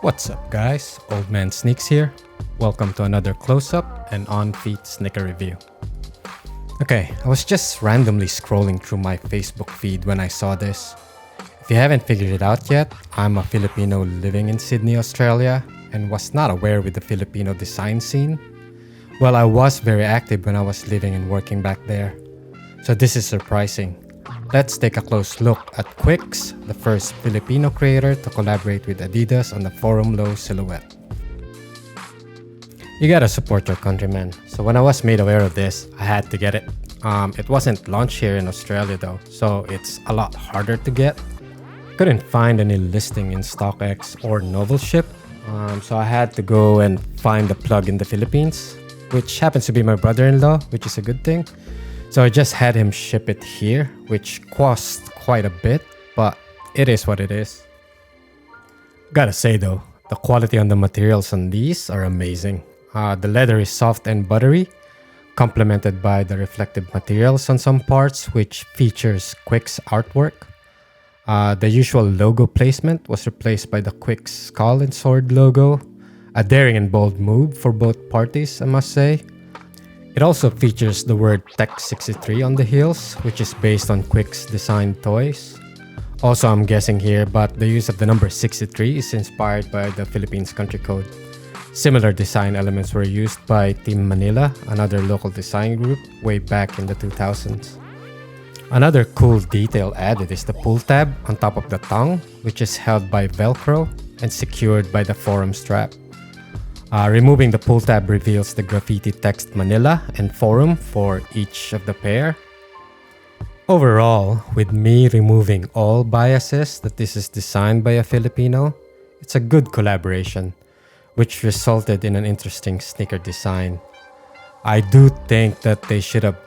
What's up guys, Oldmansneaks here. Welcome to another close-up and on-feet sneaker review. Okay, I was just randomly scrolling through my Facebook feed when I saw this. If you haven't figured it out yet, I'm a Filipino living in Sydney, Australia, and was not aware with the Filipino design scene. Well, I was very active when I was living and working back there. So this is surprising. Let's take a close look at Quiccs, the first Filipino creator to collaborate with Adidas on the Forum Low silhouette. You gotta support your countrymen, so when I was made aware of this, I had to get it. It wasn't launched here in Australia though, so it's a lot harder to get. Couldn't find any listing in StockX or Novelship, so I had to go and find the plug in the Philippines, which happens to be my brother-in-law, which is a good thing. So I just had him ship it here, which cost quite a bit, but it is what it is. Gotta say though, the quality on the materials on these are amazing. The leather is soft and buttery, complemented by the reflective materials on some parts, which features Quiccs artwork. The usual logo placement was replaced by the Quiccs skull and sword logo. A daring and bold move for both parties, I must say. It also features the word Tech 63 on the heels, which is based on Quiccs designed toys. Also, I'm guessing here, but the use of the number 63 is inspired by the Philippines country code. Similar design elements were used by Team Manila, another local design group, way back in the 2000s. Another cool detail added is the pull tab on top of the tongue, which is held by Velcro and secured by the forum strap. Removing the pull tab reveals the graffiti text Manila and Forum for each of the pair. Overall, with me removing all biases that this is designed by a Filipino, it's a good collaboration, which resulted in an interesting sneaker design. I do think that they should have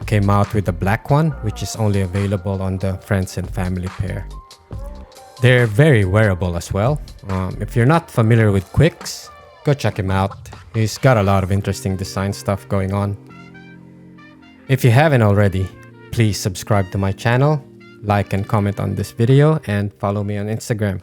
came out with the black one, which is only available on the friends and family pair. They're very wearable as well. If you're not familiar with Quiccs, go check him out. He's got a lot of interesting design stuff going on. If you haven't already, please subscribe to my channel, like and comment on this video, and follow me on Instagram.